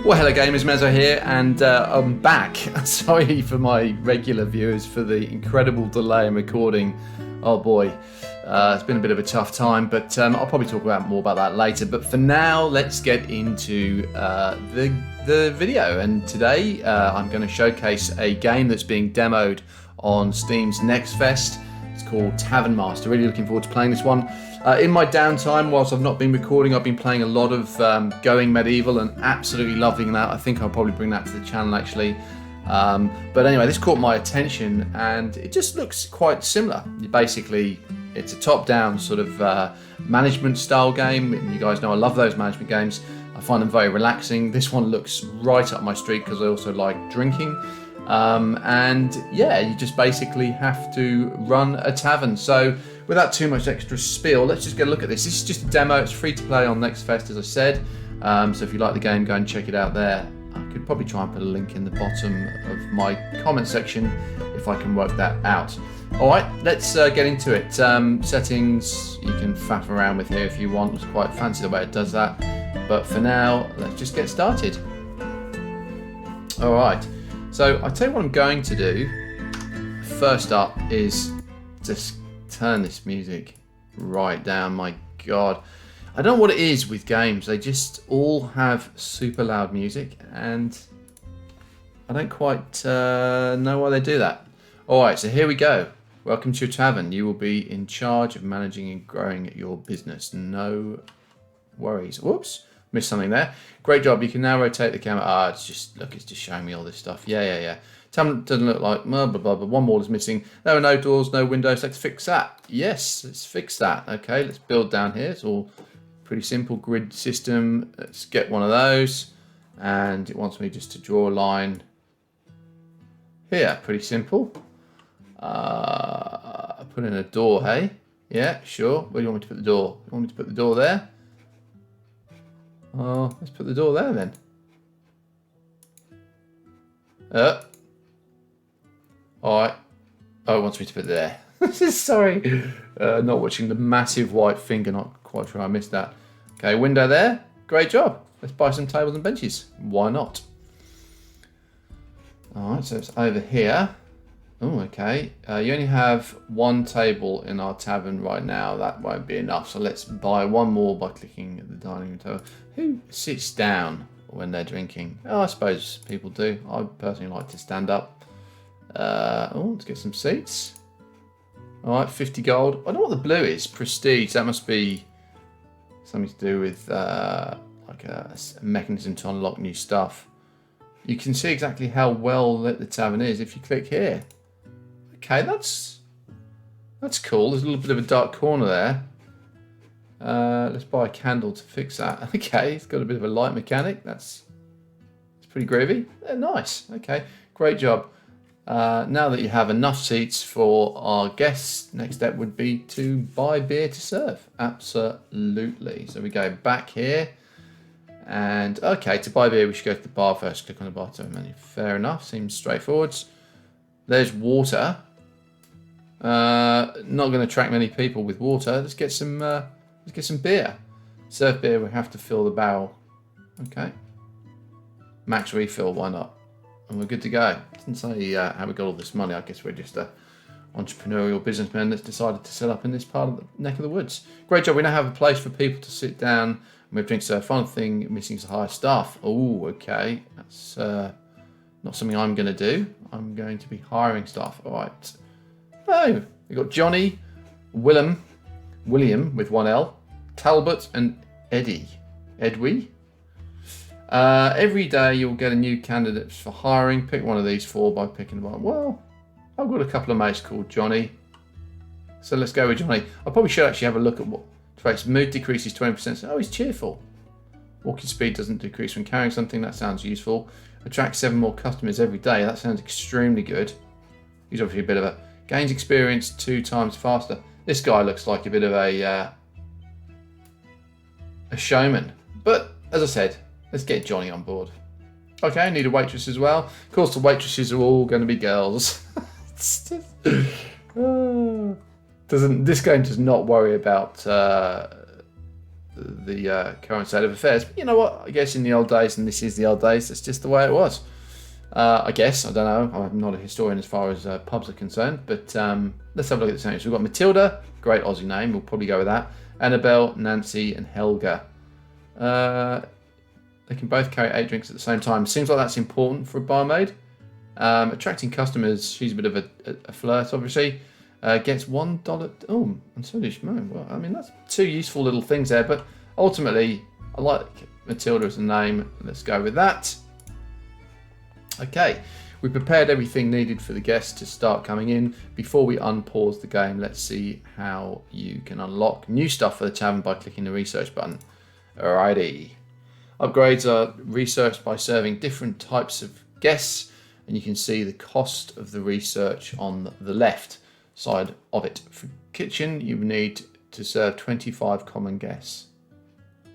Well, hello gamers, Mezzo here, and I'm back. Sorry for my regular viewers for the incredible delay in recording. Oh boy, it's been a bit of a tough time, but I'll probably talk more about that later. But for now, let's get into the video. And today, I'm going to showcase a game that's being demoed on Steam's Next Fest. It's called Tavern Master. Really looking forward to playing this one. In my downtime, whilst I've not been recording, I've been playing a lot of Going Medieval and absolutely loving that. I think I'll probably bring that to the channel actually. But anyway, this caught my attention and it just looks quite similar. Basically, it's a top-down sort of management style game. You guys know I love those management games. I find them very relaxing. This one looks right up my street because I also like drinking. And yeah, you just basically have to run a tavern. So without too much extra spiel, let's just get a look at this. This is just a demo. It's free to play on Next Fest, as I said. So if you like the game, go and check it out there. I could probably try and put a link in the bottom of my comment section if I can work that out. All right, let's get into it. Settings, you can faff around with here if you want. It's quite fancy the way it does that. But for now, let's just get started. All right. So I'll tell you what I'm going to do. First up is just turn this music right down. My God. I don't know what it is with games. They just all have super loud music and I don't quite know why they do that. Alright, so here we go. Welcome to your tavern. You will be in charge of managing and growing your business. No worries. Whoops. Missed something there. Great job. You can now rotate the camera. It's just showing me all this stuff. Yeah. Doesn't look like blah, blah, blah, blah. One wall is missing. There are no doors, no windows. Let's fix that. Yes, let's fix that. Okay, let's build down here. It's all pretty simple grid system. Let's get one of those. And it wants me just to draw a line here. Pretty simple. Put in a door, hey? Yeah, sure. Where do you want me to put the door? You want me to put the door there? Oh, let's put the door there then. Alright. Oh, it wants me to put it there. Sorry. Not watching the massive white finger. Not quite sure I missed that. Okay, window there. Great job. Let's buy some tables and benches. Why not? Alright, so it's over here. Oh, okay. You only have one table in our tavern right now. That won't be enough. So let's buy one more by clicking at the dining room table. Who sits down when they're drinking? Oh, I suppose people do. I personally like to stand up. Let's get some seats. All right, 50 gold. I don't know what the blue is. Prestige. That must be something to do with like a mechanism to unlock new stuff. You can see exactly how well lit the tavern is if you click here. Okay, that's cool. There's a little bit of a dark corner there. Let's buy a candle to fix that. Okay, it's got a bit of a light mechanic. It's pretty groovy. Nice. Okay, great job. Now that you have enough seats for our guests, next step would be to buy beer to serve. Absolutely. So we go back here. And okay, to buy beer, we should go to the bar first. Click on the bar to menu. Fair enough. Seems straightforward. There's water. Not going to attract many people with water. Let's get some beer. Serve beer. We have to fill the barrel. Okay. Max refill. Why not? And we're good to go. Since how we got all this money, I guess we're just a entrepreneurial businessman that's decided to set up in this part of the neck of the woods. Great job. We now have a place for people to sit down and we have drinks. So fun thing missing is higher staff. Oh, okay. That's not something I'm going to do. I'm going to be hiring staff. All right. Oh, we've got Johnny, William with one L, Talbot and Edwie. Every day you'll get a new candidate for hiring. Pick one of these four by picking one. Well, I've got a couple of mates called Johnny. So let's go with Johnny. I probably should actually have a look at what traits. Mood decreases 20%. Oh, he's cheerful. Walking speed doesn't decrease when carrying something. That sounds useful. Attract 7 more customers every day. That sounds extremely good. He's obviously a bit of a... Gains experience 2 times faster. This guy looks like a bit of a showman. But, as I said, let's get Johnny on board. Okay, I need a waitress as well. Of course, the waitresses are all going to be girls. It's just, this game does not worry about the current state of affairs. But you know what? I guess in the old days, and this is the old days, that's just the way it was. I guess. I don't know. I'm not a historian as far as pubs are concerned. But let's have a look at the names. We've got Matilda, great Aussie name. We'll probably go with that. Annabelle, Nancy, and Helga. They can both carry 8 drinks at the same time. Seems like that's important for a barmaid. Attracting customers. She's a bit of a flirt, obviously. Gets $1. Oh, and so does Mo. Well, I mean, that's 2 useful little things there. But ultimately, I like Matilda as a name. Let's go with that. Okay, we prepared everything needed for the guests to start coming in. Before we unpause the game, let's see how you can unlock new stuff for the tavern by clicking the research button. Alrighty. Upgrades are researched by serving different types of guests, and you can see the cost of the research on the left side of it. For kitchen, you need to serve 25 common guests.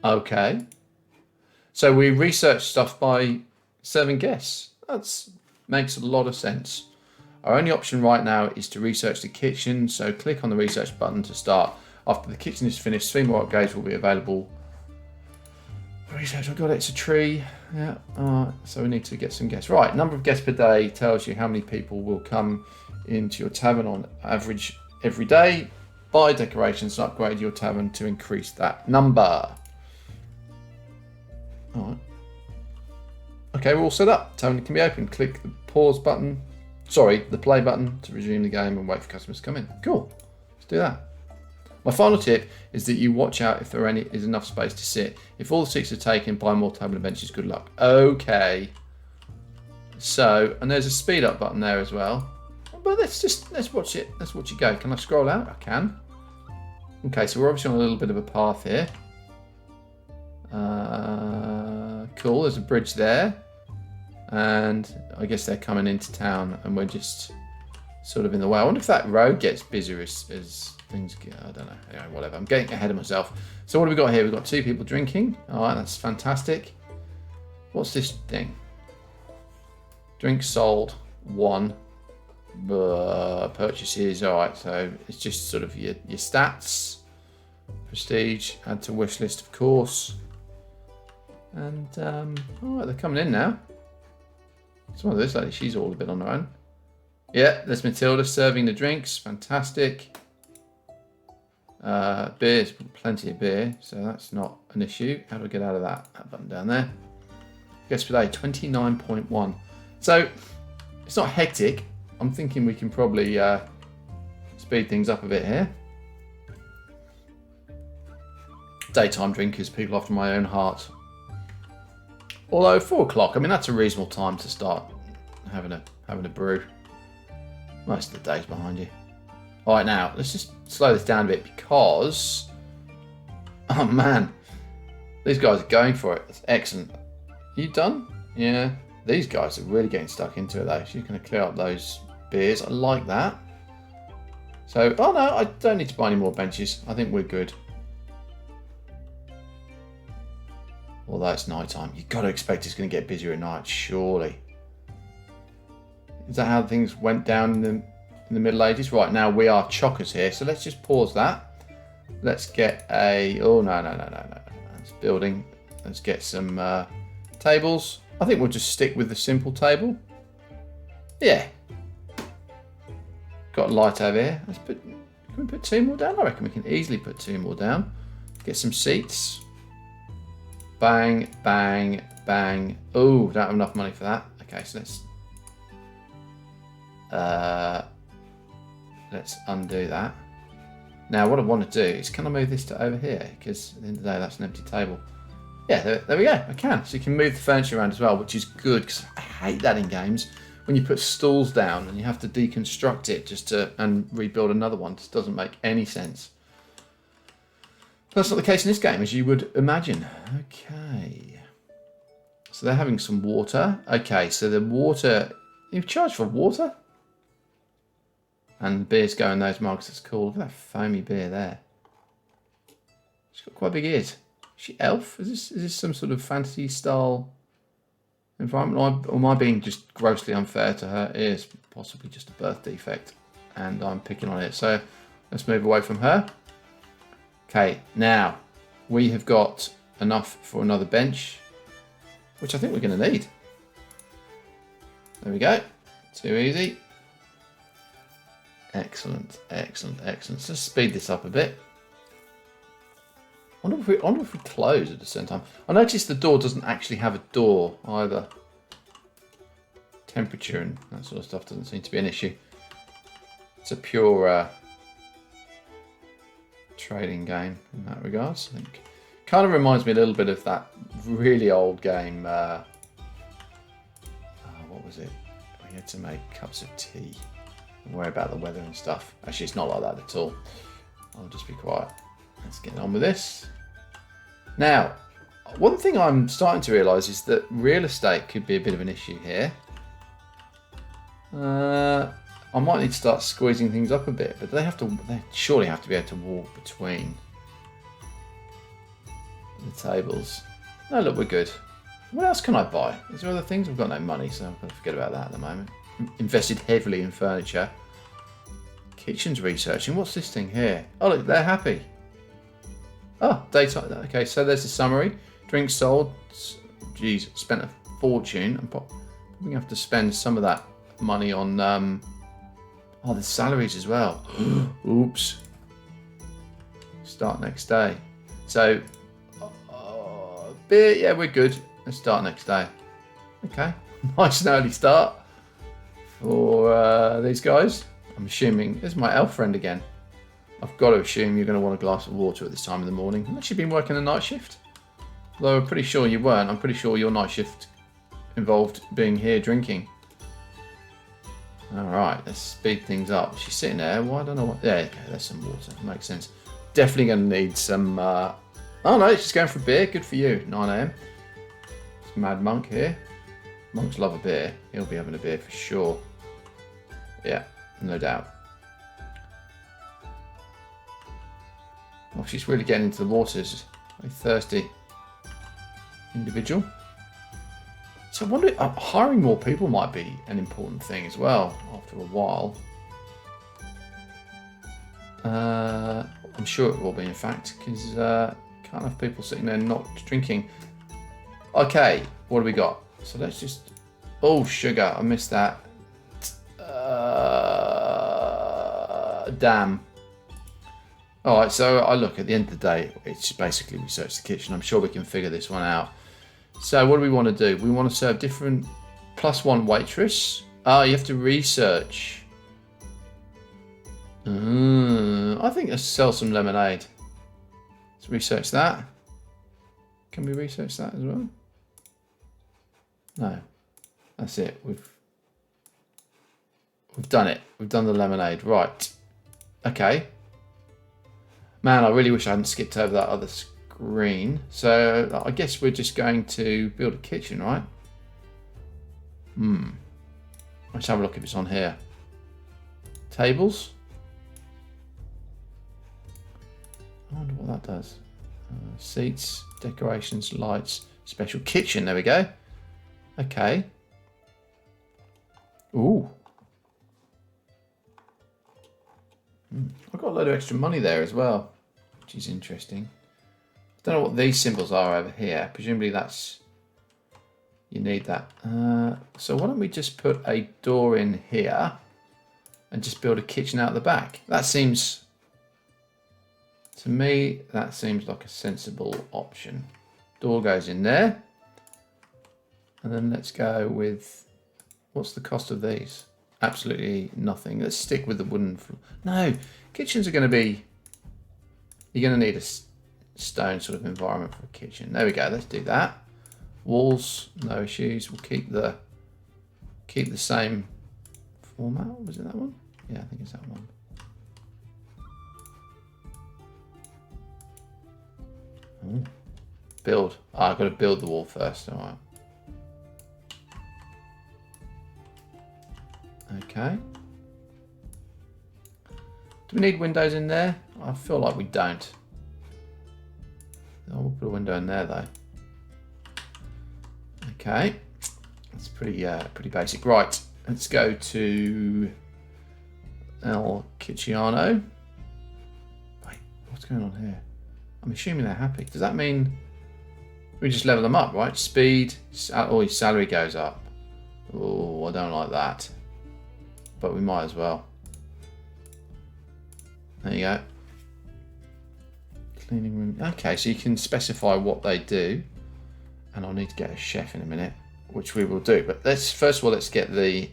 Okay. So we research stuff by serving guests. That makes a lot of sense. Our only option right now is to research the kitchen, so click on the research button to start. After the kitchen is finished, 3 more upgrades will be available. Research, I got it, it's a tree. Yeah, so we need to get some guests. Right, number of guests per day tells you how many people will come into your tavern on average every day. Buy decorations and upgrade your tavern to increase that number. Alright. Okay, we're all set up. Tavern can be opened. Click the pause button. Sorry, the play button to resume the game and wait for customers to come in. Cool. Let's do that. My final tip is that you watch out if there is enough space to sit. If all the seats are taken, buy more table and benches. Good luck. Okay. So, and there's a speed up button there as well. But let's watch it. Let's watch it go. Can I scroll out? I can. Okay, so we're obviously on a little bit of a path here. Cool, there's a bridge there. And I guess they're coming into town and we're just sort of in the way. I wonder if that road gets busier as things get, I don't know. Anyway, whatever. I'm getting ahead of myself. So what have we got here? We've got 2 people drinking. All right, that's fantastic. What's this thing? Drinks sold, 1. Purchases. All right, so it's just sort of your stats. Prestige, add to wish list, of course. And, all right, they're coming in now. Some of this lady, she's all a bit on her own. Yeah, there's Matilda serving the drinks. Fantastic. Beers, plenty of beer, so that's not an issue. How do I get out of that? That button down there. Guess per day, 29.1. So, it's not hectic. I'm thinking we can probably speed things up a bit here. Daytime drinkers, people after my own heart. Although 4 o'clock, I mean that's a reasonable time to start having a brew. Most of the day's behind you. All right, now let's just slow this down a bit because, oh man, these guys are going for it. That's excellent. You done? Yeah. These guys are really getting stuck into it though. She's going to clear up those beers. I like that. So, oh no, I don't need to buy any more benches. I think we're good. Although it's night time, you've got to expect it's going to get busier at night, surely. Is that how things went down in the Middle Ages? Right, now we are chockers here, so let's just pause that. Let's get a... Oh, no. It's building. Let's get some tables. I think we'll just stick with the simple table. Yeah. Got a light over here. Can we put 2 more down? I reckon we can easily put 2 more down. Get some seats. Bang, bang, bang. Oh, don't have enough money for that. Okay, so let's undo that. Now, what I want to do is, can I move this to over here? Because at the end of the day, that's an empty table. Yeah, there we go. I can. So you can move the furniture around as well, which is good because I hate that in games. When you put stools down and you have to deconstruct it and rebuild another one, it just doesn't make any sense. That's not the case in this game, as you would imagine. Okay. So they're having some water. Okay, so the water... You've charged for water? And the beers go in those mugs. That's cool. Look at that foamy beer there. She's got quite big ears. Is she elf? Is this some sort of fantasy style environment? Or am I being just grossly unfair to her ears? Possibly just a birth defect. And I'm picking on it. So let's move away from her. Okay, now, we have got enough for another bench, which I think we're going to need. There we go. Too easy. Excellent, excellent, excellent. Let's speed this up a bit. I wonder if we close at the same time. I noticed the door doesn't actually have a door either. Temperature and that sort of stuff doesn't seem to be an issue. It's a pure trading game in that regards, I think. Kind of reminds me a little bit of that really old game. What was it? We had to make cups of tea and worry about the weather and stuff. Actually, it's not like that at all. I'll just be quiet. Let's get on with this. Now, one thing I'm starting to realise is that real estate could be a bit of an issue here. I might need to start squeezing things up a bit, but they surely have to be able to walk between the tables. No, look, we're good. What else can I buy? Is there other things? I've got no money, so I'm going to forget about that at the moment. Invested heavily in furniture. Kitchen's researching. What's this thing here? Oh, look, they're happy. Oh, daytime. Okay, so there's the summary. Drinks sold. Geez, spent a fortune. I'm probably going to have to spend some of that money on the salaries as well. Oops. Start next day. So, beer, yeah, we're good. Let's start next day. Okay, nice and early start for these guys. I'm assuming, there's my elf friend again. I've got to assume you're going to want a glass of water at this time of the morning. Unless you've been working a night shift. Although I'm pretty sure you weren't. I'm pretty sure your night shift involved being here drinking. Alright, let's speed things up. She's sitting there. Well, I don't know what... Yeah, okay, there's some water. Makes sense. Definitely going to need some... Oh no, she's going for a beer. Good for you. 9 AM. It's Mad Monk here. Monks love a beer. He'll be having a beer for sure. Yeah, no doubt. Oh, she's really getting into the waters. Very thirsty individual. So I wonder, hiring more people might be an important thing as well after a while. I'm sure it will be, in fact, because can't have people sitting there not drinking. Okay, what do we got? So let's just... Oh, sugar, I missed that. Damn. Alright, so I look, at the end of the day, it's basically research the kitchen. I'm sure we can figure this one out. So what do we want to do? We want to serve different +1 waitress. Oh, you have to research. I think let's sell some lemonade. Let's research that. Can we research that as well? No. That's it. We've done it. We've done the lemonade. Right. Okay. Man, I really wish I hadn't skipped over that other screen. So I guess we're just going to build a kitchen, right? Let's have a look if it's on here. Tables. I wonder what that does. Seats, decorations, lights, special kitchen. There we go. Okay. Ooh. I've got a load of extra money there as well, which is interesting. I don't know what these symbols are over here. Presumably that's... You need that. So why don't we just put a door in here and just build a kitchen out the back? That seems... To me, that seems like a sensible option. Door goes in there. And then let's go with... What's the cost of these? Absolutely nothing. Let's stick with the wooden floor. No, kitchens are going to be... You're going to need a stone sort of environment for a kitchen. There we go. Let's do that. Walls, no issues. We'll keep the same format. Was it that one? Yeah, I think it's that one. Ooh. Build. Oh, I've got to build the wall first. All right. Okay. Do we need windows in there? I feel like we don't. Oh, we'll put a window in there though. Okay. That's pretty basic. Right. Let's go to El Kitchiano. Wait, what's going on here? I'm assuming they're happy. Does that mean we just level them up, right? Speed, oh, his salary goes up. Oh, I don't like that. But we might as well. There you go. Cleaning room. Okay, so you can specify what they do. And I'll need to get a chef in a minute, which we will do. But first of all, let's get the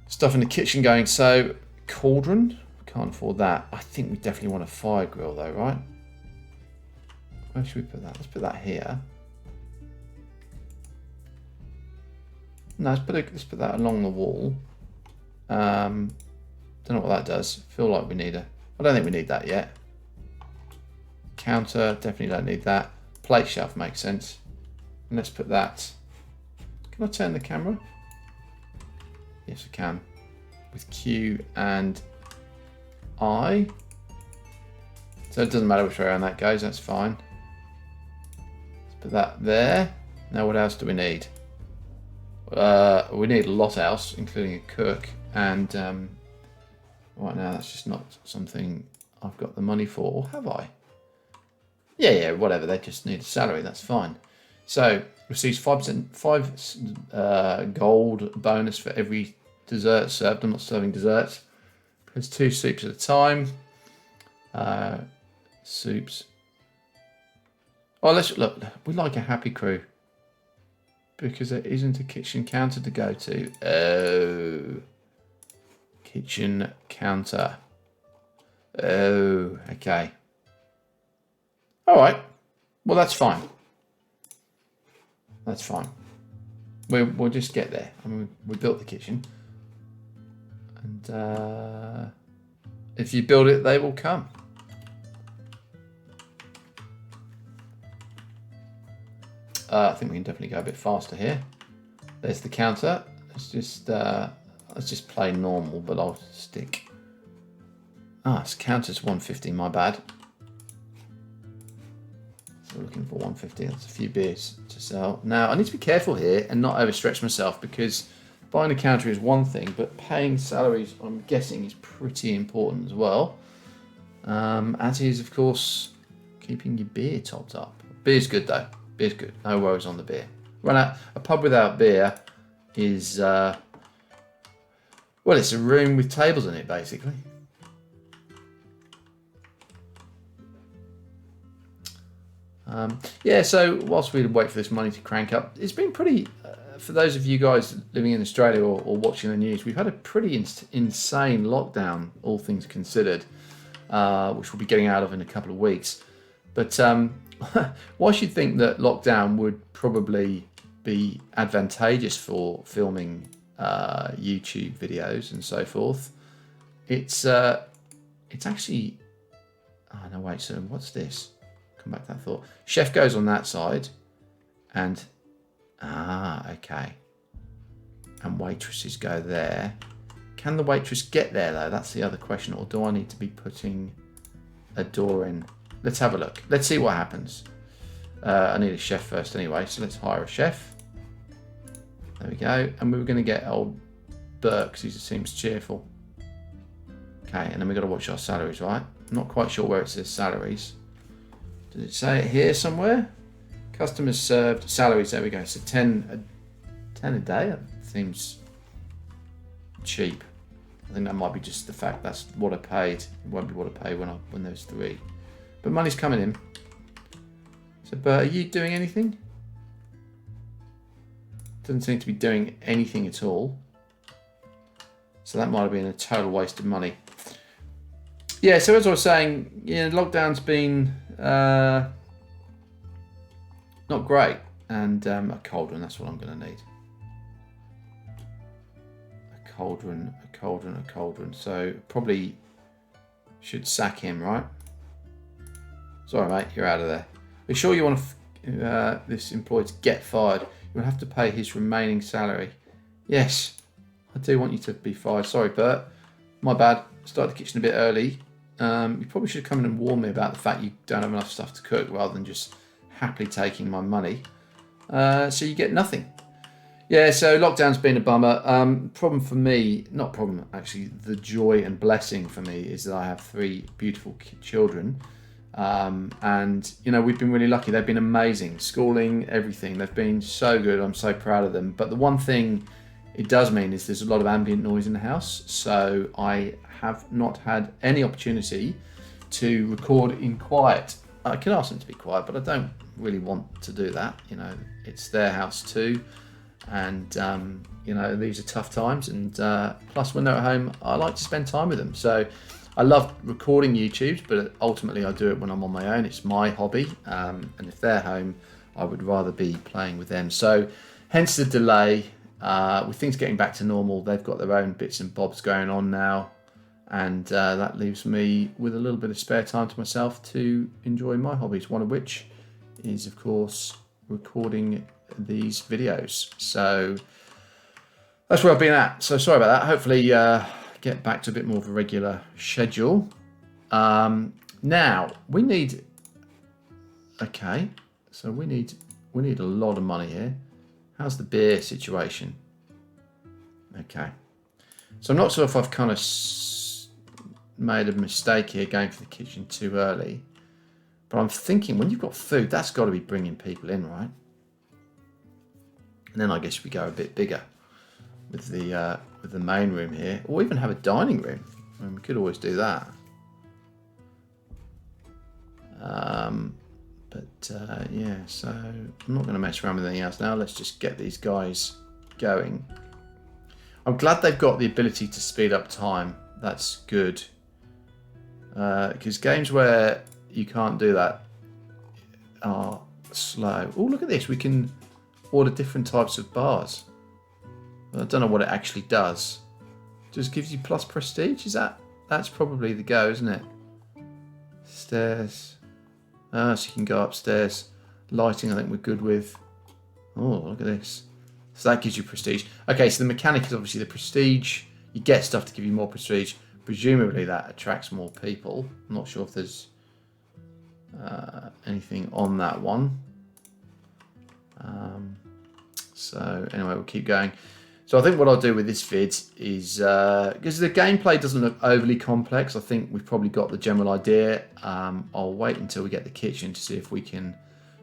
stuff in the kitchen going. So, cauldron. Can't afford that. I think we definitely want a fire grill though, right? Where should we put that? Let's put that here. No, let's put that along the wall. Don't know what that does. Feel like we need I don't think we need that yet. Counter, definitely don't need that. Plate shelf makes sense. And let's put that. Can I turn the camera? Yes, I can. With Q and I. So it doesn't matter which way around that goes, that's fine. Let's put that there. Now what else do we need? We need a lot else, including a cook, and right now that's just not something I've got the money for, or have I? Yeah, whatever, they just need a salary, that's fine. So, receives 5 gold bonus for every dessert served. I'm not serving desserts. There's 2 soups at a time. Soups. Oh, let's look, we like a happy crew. Because there isn't a kitchen counter to go to. Oh. Kitchen counter. Oh, okay. Alright. Well, that's fine. That's fine. We'll just get there. I mean, we built the kitchen. And if you build it, they will come. I think we can definitely go a bit faster here. There's the counter. Let's just play normal, but I'll stick. It's counter's 150. My bad. So we're looking for 150. That's a few beers to sell. Now I need to be careful here and not overstretch myself, because buying a counter is one thing, but paying salaries, I'm guessing, is pretty important as well. As is, of course, keeping your beer topped up. Beer's good though. Beer's good. No worries on the beer. A pub without beer is, well, it's a room with tables in it, basically. Yeah, so whilst we wait for this money to crank up, it's been pretty, for those of you guys living in Australia or watching the news, we've had a pretty insane lockdown, all things considered, which we'll be getting out of in a couple of weeks. But whilst you'd think that lockdown would probably be advantageous for filming YouTube videos and so forth, it's actually, oh no, wait, so what's this? Come back to that thought. Chef goes on that side, and okay, and waitresses go there. Can the waitress get there though? That's the other question. Or do I need to be putting a door in? Let's have a look. Let's see what happens. I need a chef first anyway, so let's hire a chef. There we go. And we were going to get old Burke because he seems cheerful. Okay, and then we've got to watch our salaries, right? I'm not quite sure where it says salaries. Did it say it here somewhere? Customers served, salaries, there we go. So 10 a day, that seems cheap. I think that might be just the fact that's what I paid. It won't be what I paid when there's 3. But money's coming in. So, Bert, are you doing anything? Doesn't seem to be doing anything at all. So that might have been a total waste of money. Yeah, so as I was saying, lockdown's been not great. And a cauldron, that's what I'm going to need. A cauldron. So probably should sack him, right? Sorry, mate, you're out of there. Be sure you want this employee to get fired. You'll have to pay his remaining salary. Yes, I do want you to be fired. Sorry, Bert. My bad. Started the kitchen a bit early. You probably should have come in and warned me about the fact you don't have enough stuff to cook, rather than just happily taking my money. So you get nothing. Yeah, so lockdown's been a bummer. Problem for me, not problem, actually, the joy and blessing for me is that I have 3 beautiful children. And, you know, we've been really lucky. They've been amazing. Schooling, everything. They've been so good. I'm so proud of them. But the one thing it does mean is there's a lot of ambient noise in the house. So I have not had any opportunity to record in quiet. I can ask them to be quiet, but I don't really want to do that. You know, it's their house too. And, you know, these are tough times. And plus, when they're at home, I like to spend time with them. So I love recording YouTubes, but ultimately I do it when I'm on my own. It's my hobby. And if they're home, I would rather be playing with them. So hence the delay. With things getting back to normal, they've got their own bits and bobs going on now. And that leaves me with a little bit of spare time to myself to enjoy my hobbies, one of which is, of course, recording these videos. So that's where I've been at. So sorry about that. Hopefully get back to a bit more of a regular schedule. Now we need, okay, so we need a lot of money here. How's the beer situation? Okay, so I'm not sure if I've kind of made a mistake here going for the kitchen too early, but I'm thinking when you've got food, that's got to be bringing people in, right? And then I guess we go a bit bigger with the main room here, or even have a dining room. I mean, we could always do that. Yeah, so I'm not going to mess around with anything else now. Let's just get these guys going. I'm glad they've got the ability to speed up time. That's good. Because games where you can't do that are slow. Oh, look at this. We can order different types of bars. I don't know what it actually does. Just gives you plus prestige? That's probably the go, isn't it? Stairs. So you can go upstairs. Lighting, I think we're good with. Oh, look at this. So that gives you prestige. Okay, so the mechanic is obviously the prestige. You get stuff to give you more prestige. Presumably that attracts more people. I'm not sure if there's anything on that one. So anyway, we'll keep going. So I think what I'll do with this vid is, because the gameplay doesn't look overly complex, I think we've probably got the general idea. I'll wait until we get the kitchen to see if we can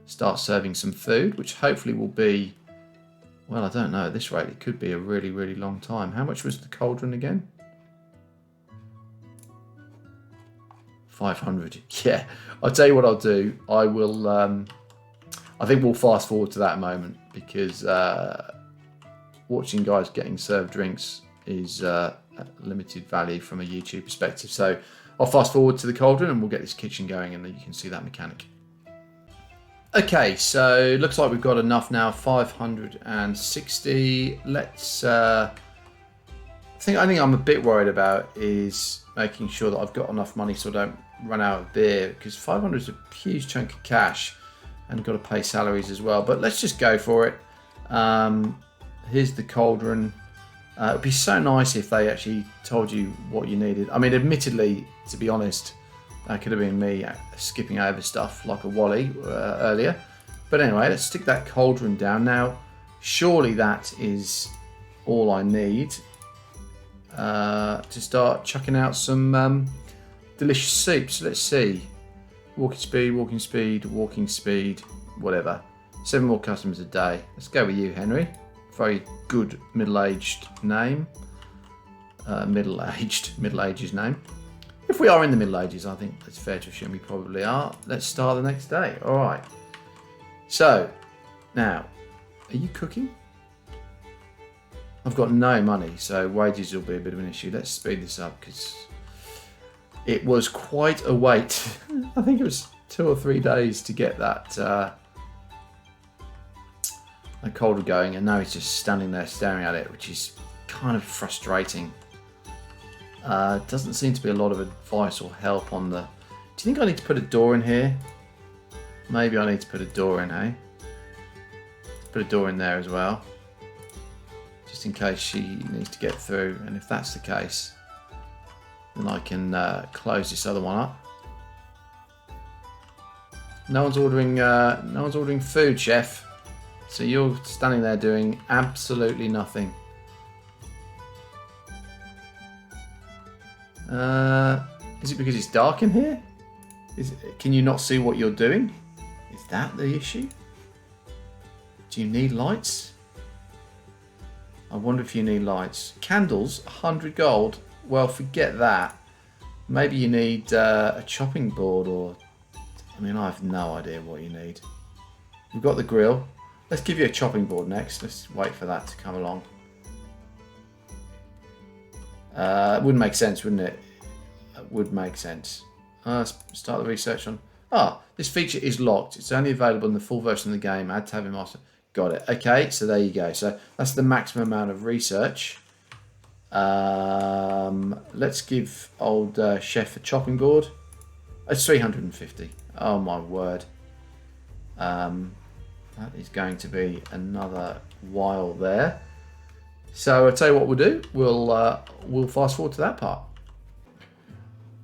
start serving some food, which hopefully will be, well, I don't know, at this rate it could be a really, really long time. How much was the cauldron again? 500. Yeah, I'll tell you what I'll do. I will, I think we'll fast forward to that moment, because watching guys getting served drinks is limited value from a YouTube perspective. So I'll fast forward to the cauldron and we'll get this kitchen going, and then you can see that mechanic. Okay, so looks like we've got enough now, 560. Let's, I think I'm a bit worried about is making sure that I've got enough money so I don't run out of beer, because 500 is a huge chunk of cash and got to pay salaries as well. But let's just go for it. Here's the cauldron. It'd be so nice if they actually told you what you needed. I mean, admittedly, to be honest, that could have been me skipping over stuff like a Wally earlier. But anyway, let's stick that cauldron down. Now, surely that is all I need to start chucking out some delicious soups. Let's see. Walking speed, whatever. 7 more customers a day. Let's go with you, Henry. Very good middle-aged name. Middle Ages name. If we are in the Middle Ages, I think it's fair to assume we probably are. Let's start the next day. All right. So, now, are you cooking? I've got no money, so wages will be a bit of an issue. Let's speed this up, because it was quite a wait. I think it was 2 or 3 days to get that cauldron going, and now he's just standing there staring at it, which is kind of frustrating. Doesn't seem to be a lot of advice or help on the... Do you think I need to put a door in here? Maybe I need to put a door in, eh? Let's put a door in there as well, just in case she needs to get through. And if that's the case, then I can close this other one up. No one's ordering food, chef. So you're standing there doing absolutely nothing. Is it because it's dark in here? Can you not see what you're doing? Is that the issue? Do you need lights? I wonder if you need lights. Candles, 100 gold. Well, forget that. Maybe you need a chopping board or... I mean, I have no idea what you need. We've got the grill. Let's give you a chopping board next. Let's wait for that to come along. It wouldn't make sense, wouldn't it? It would make sense. Let's start the research on... this feature is locked. It's only available in the full version of the game. Add tab in master. Got it. Okay, so there you go. So that's the maximum amount of research. Let's give old chef a chopping board. It's 350. Oh my word. That is going to be another while there. So I'll tell you what we'll do. We'll fast forward to that part.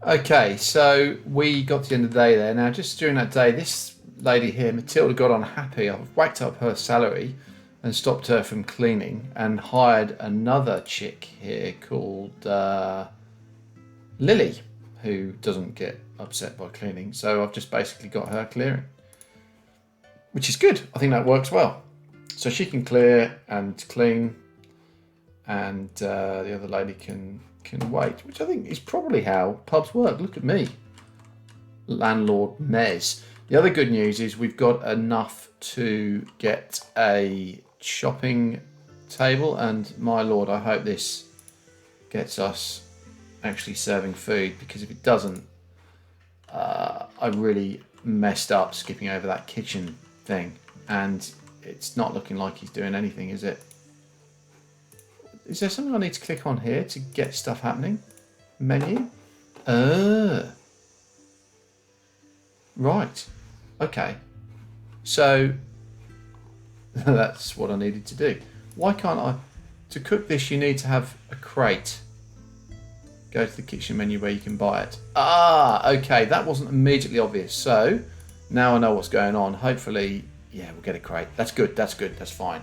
Okay, so we got to the end of the day there. Now, just during that day, this lady here, Matilda, got unhappy. I've whacked up her salary and stopped her from cleaning and hired another chick here called Lily, who doesn't get upset by cleaning. So I've just basically got her clearing, which is good. I think that works well. So she can clear and clean, and the other lady can wait, which I think is probably how pubs work. Look at me, landlord Mez. The other good news is we've got enough to get a shopping table, and my lord, I hope this gets us actually serving food, because if it doesn't, I really messed up skipping over that kitchen thing, and it's not looking like he's doing anything, is it? Is there something I need to click on here to get stuff happening? Menu? Right. Okay. So that's what I needed to do. Why can't I? To cook this, you need to have a crate. Go to the kitchen menu where you can buy it. Okay. That wasn't immediately obvious. So now I know what's going on. Hopefully, yeah, we'll get a crate. That's good. That's good. That's fine.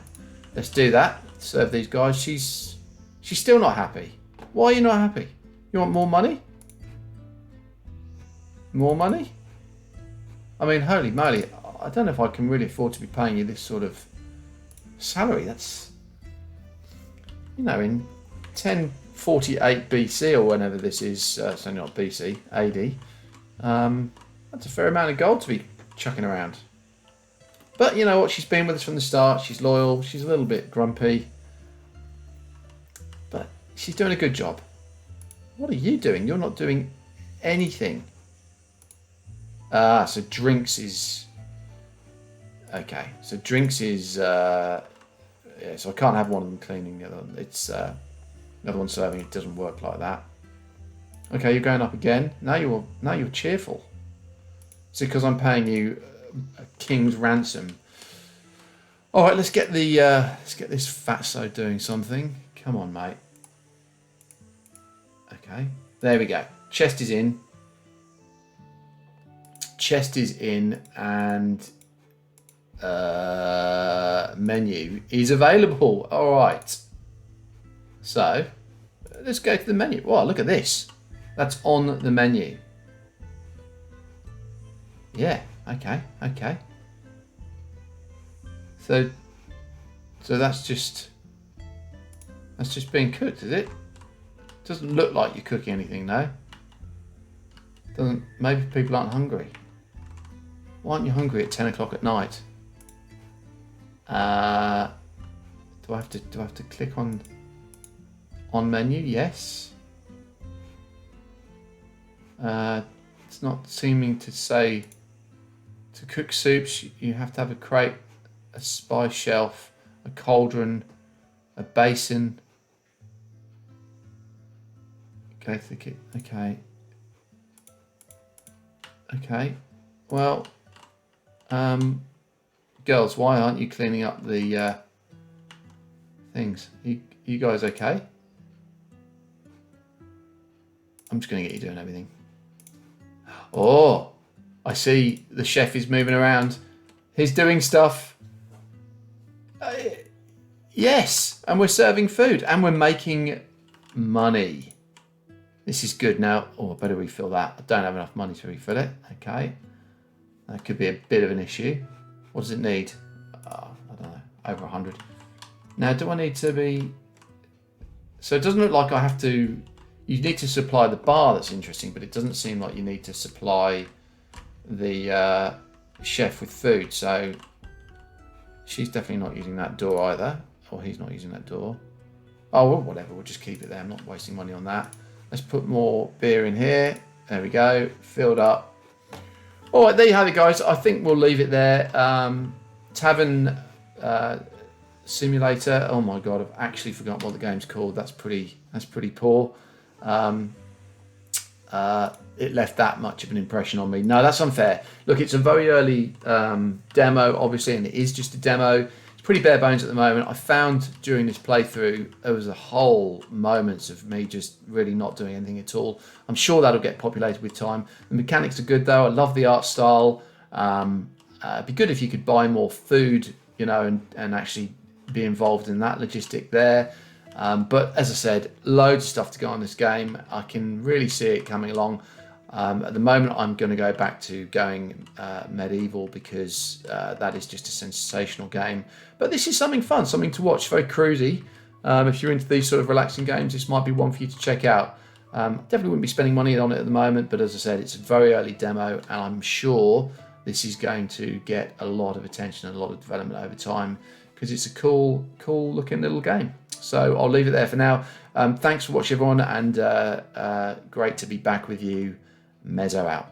Let's do that. Serve these guys. She's still not happy. Why are you not happy? You want more money? More money? I mean, holy moly, I don't know if I can really afford to be paying you this sort of salary. That's, in 1048 BC or whenever this is, so not BC, AD, that's a fair amount of gold to be chucking around. But you know what, she's been with us from the start, she's loyal, she's a little bit grumpy, but she's doing a good job. What are you doing? You're not doing anything. So drinks is... Okay, so drinks is... yeah, so I can't have one of them cleaning the other one. It's... the other one serving, it doesn't work like that. Okay, you're going up again. Now you're cheerful. Is it because I'm paying you a king's ransom? All right, let's get this fatso doing something. Come on, mate. Okay, there we go. Chest is in. Chest is in, and menu is available. All right. So let's go to the menu. Wow, look at this. That's on the menu. Yeah. Okay. Okay. So that's just being cooked, is it? Doesn't look like you're cooking anything, no. Doesn't. Maybe people aren't hungry. Why aren't you hungry at 10 o'clock at night? Do I have to click on menu? Yes. It's not seeming to say to cook soups. You have to have a crate, a spice shelf, a cauldron, a basin. Okay, okay. Okay. Well, girls, why aren't you cleaning up the things? You guys okay? I'm just going to get you doing everything. Oh, I see the chef is moving around. He's doing stuff. Yes, and we're serving food and we're making money. This is good now. Oh, I better refill that. I don't have enough money to refill it. Okay. That could be a bit of an issue. What does it need? Oh, I don't know. Over 100. Now, do I need to be... So it doesn't look like I have to... You need to supply the bar, that's interesting, but it doesn't seem like you need to supply the chef with food. So she's definitely not using that door either. Or he's not using that door. Oh, well, whatever. We'll just keep it there. I'm not wasting money on that. Let's put more beer in here. There we go. Filled up. All right, there you have it, guys. I think we'll leave it there. Tavern Simulator. Oh my god, I've actually forgotten what the game's called. That's pretty poor. It left that much of an impression on me. No, that's unfair. Look, it's a very early demo, obviously, and it is just a demo. It's pretty bare bones at the moment. I found during this playthrough there was a whole moments of me just really not doing anything at all. I'm sure that'll get populated with time. The mechanics are good though. I love the art style. It'd be good if you could buy more food, you know, and actually be involved in that logistic there. But as I said, loads of stuff to go on this game. I can really see it coming along. At the moment, I'm going to go back to going medieval because that is just a sensational game. But this is something fun, something to watch, very cruisy. If you're into these sort of relaxing games, this might be one for you to check out. Definitely wouldn't be spending money on it at the moment, but as I said, it's a very early demo, and I'm sure this is going to get a lot of attention and a lot of development over time because it's a cool looking little game. So I'll leave it there for now. Thanks for watching, everyone, and great to be back with you. Mezzo out.